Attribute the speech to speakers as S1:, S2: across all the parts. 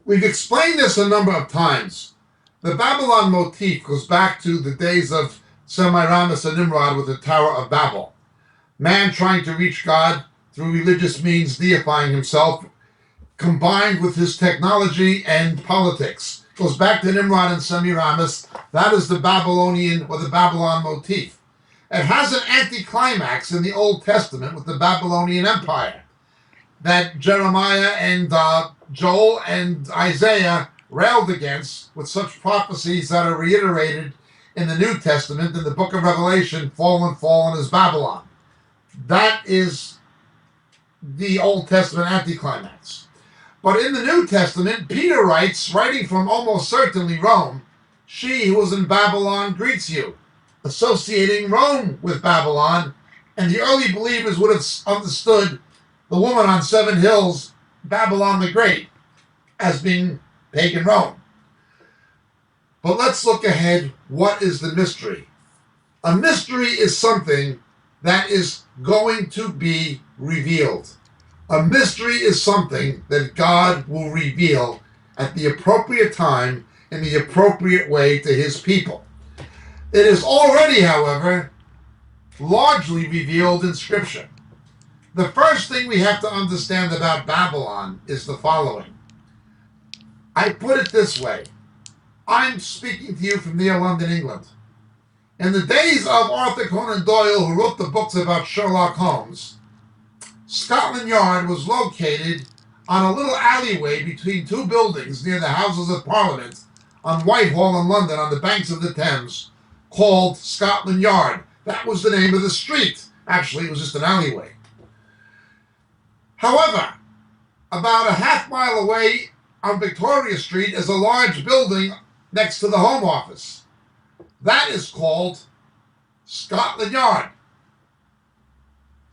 S1: We've explained this a number of times. The Babylon motif goes back to the days of Semiramis and Nimrod with the Tower of Babel. Man trying to reach God through religious means, deifying himself, combined with his technology and politics. Goes back to Nimrod and Semiramis. That is the Babylonian or the Babylon motif. It has an anticlimax in the Old Testament with the Babylonian Empire that Jeremiah and Joel and Isaiah railed against with such prophecies that are reiterated in the New Testament in the book of Revelation. Fallen, fallen is Babylon. That is the Old Testament anticlimax. But in the New Testament, Peter writes, writing from almost certainly Rome, "She who was in Babylon greets you," associating Rome with Babylon, and the early believers would have understood the woman on 7 hills, Babylon the Great, as being pagan Rome. But let's look ahead. What is the mystery? A mystery is something that is going to be revealed. A mystery is something that God will reveal at the appropriate time in the appropriate way to his people. It is already, however, largely revealed in Scripture. The first thing we have to understand about Babylon is the following. I put it this way. I'm speaking to you from near London, England. In the days of Arthur Conan Doyle, who wrote the books about Sherlock Holmes, Scotland Yard was located on a little alleyway between 2 buildings near the Houses of Parliament on Whitehall in London on the banks of the Thames, called Scotland Yard. That was the name of the street. Actually, it was just an alleyway. However, about a half mile away on Victoria Street is a large building next to the Home Office. That is called Scotland Yard.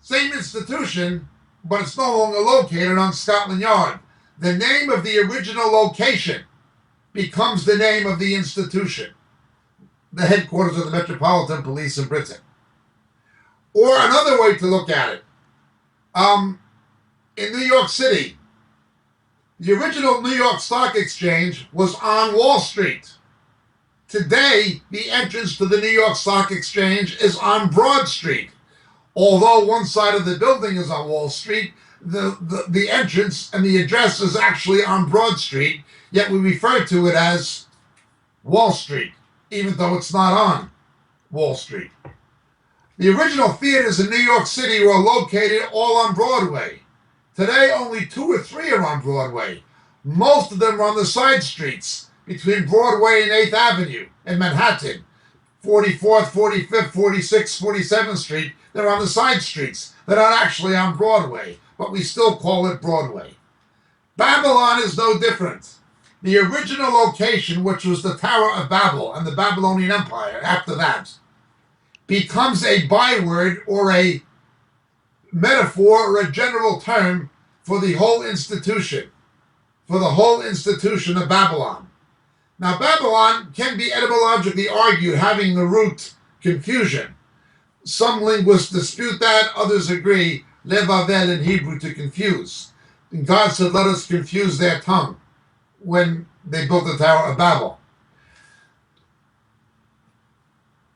S1: Same institution, but it's no longer located on Scotland Yard. The name of the original location becomes the name of the institution, the headquarters of the Metropolitan Police in Britain. Or another way to look at it, in New York City, the original New York Stock Exchange was on Wall Street. Today, the entrance to the New York Stock Exchange is on Broad Street. Although one side of the building is on Wall Street, the entrance and the address is actually on Broad Street, yet we refer to it as Wall Street, even though it's not on Wall Street. The original theaters in New York City were located all on Broadway. Today, only 2 or 3 are on Broadway. Most of them are on the side streets between Broadway and 8th Avenue in Manhattan. 44th, 45th, 46th, 47th Street, they're on the side streets. They're not actually on Broadway, but we still call it Broadway. Babylon is no different. The original location, which was the Tower of Babel and the Babylonian Empire after that, becomes a byword or a metaphor or a general term for the whole institution, of Babylon. Now, Babylon can be etymologically argued having the root confusion. Some linguists dispute that, others agree, levavel in Hebrew, to confuse. And God said, let us confuse their tongue when they built the Tower of Babel.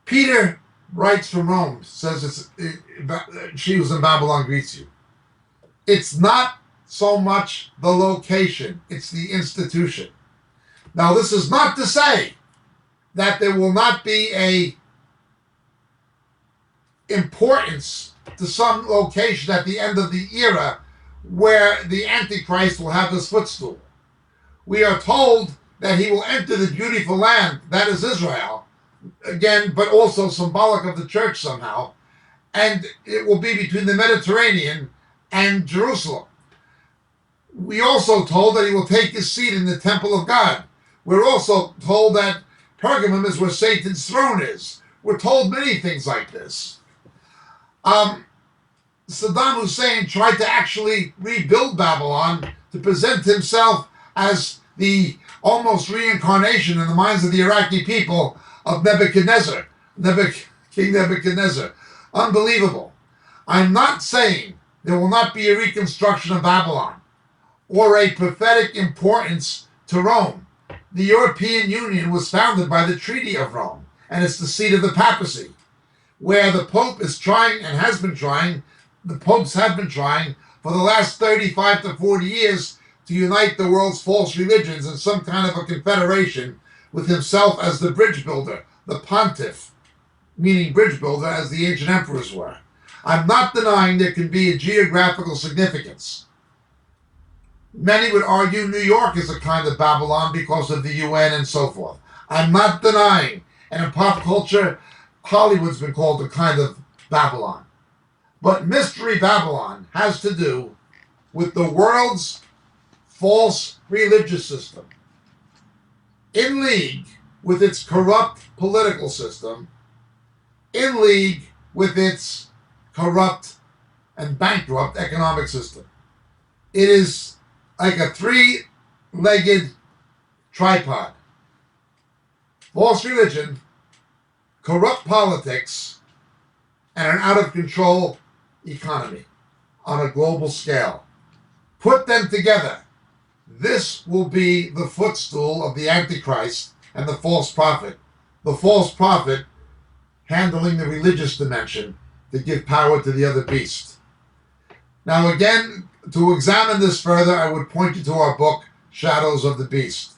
S1: Peter writes from Rome, says she who's in Babylon greets you. It's not so much the location, it's the institution. Now, this is not to say that there will not be a importance to some location at the end of the era where the Antichrist will have his footstool. We are told that he will enter the beautiful land, that is Israel, again, but also symbolic of the church somehow, and it will be between the Mediterranean and Jerusalem. We also told that he will take his seat in the temple of God. We're also told that Pergamum is where Satan's throne is. We're told many things like this. Saddam Hussein tried to actually rebuild Babylon to present himself as the almost reincarnation in the minds of the Iraqi people of Nebuchadnezzar, King Nebuchadnezzar. Unbelievable. I'm not saying there will not be a reconstruction of Babylon or a prophetic importance to Rome. The European Union was founded by the Treaty of Rome, and it's the seat of the papacy, where the Pope is trying and has been trying, the popes have been trying for the last 35 to 40 years to unite the world's false religions in some kind of a confederation with himself as the bridge builder, the pontiff, meaning bridge builder as the ancient emperors were. I'm not denying there can be a geographical significance. Many would argue New York is a kind of Babylon because of the UN and so forth. I'm not denying, and in pop culture, Hollywood's been called a kind of Babylon. But Mystery Babylon has to do with the world's false religious system, in league with its corrupt political system, in league with its corrupt and bankrupt economic system. It is like a three-legged tripod. False religion, corrupt politics, and an out-of-control economy on a global scale. Put them together. This will be the footstool of the Antichrist and the false prophet. The false prophet handling the religious dimension to give power to the other beast. Now again, to examine this further, I would point you to our book, Shadows of the Beast.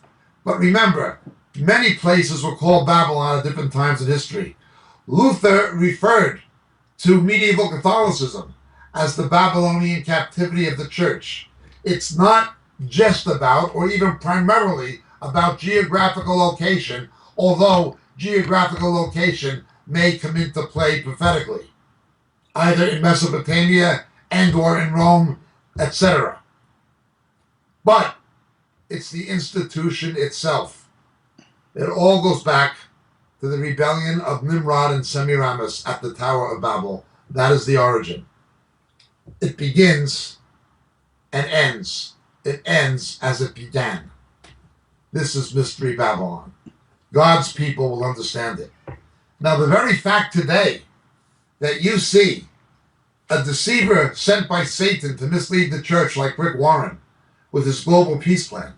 S1: But remember, many places were called Babylon at different times in history. Luther referred to medieval Catholicism as the Babylonian captivity of the church. It's not just about, or even primarily about, geographical location, although geographical location may come into play prophetically, either in Mesopotamia and or in Rome, etc. But it's the institution itself. It all goes back to the rebellion of Nimrod and Semiramis at the Tower of Babel. That is the origin. It begins and ends. It ends as it began. This is Mystery Babylon. God's people will understand it. Now, the very fact today that you see a deceiver sent by Satan to mislead the church like Rick Warren with his global peace plan,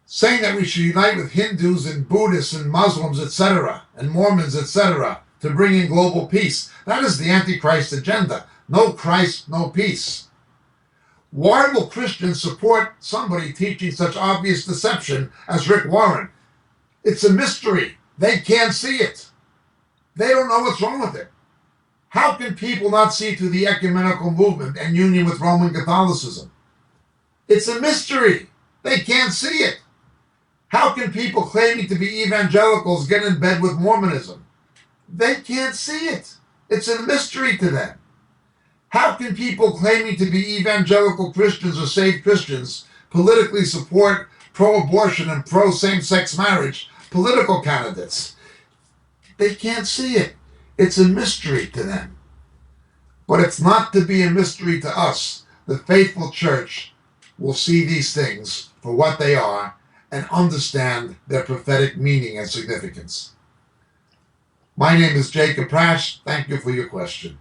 S1: saying that we should unite with Hindus and Buddhists and Muslims, etc., and Mormons, etc., to bring in global peace. That is the Antichrist agenda. No Christ, no peace. Why will Christians support somebody teaching such obvious deception as Rick Warren? It's a mystery. They can't see it. They don't know what's wrong with it. How can people not see through the ecumenical movement and union with Roman Catholicism? It's a mystery. They can't see it. How can people claiming to be evangelicals get in bed with Mormonism? They can't see it. It's a mystery to them. How can people claiming to be evangelical Christians or saved Christians politically support pro-abortion and pro-same-sex marriage political candidates? They can't see it. It's a mystery to them. But it's not to be a mystery to us. The faithful church will see these things for what they are and understand their prophetic meaning and significance. My name is Jacob Prasch. Thank you for your question.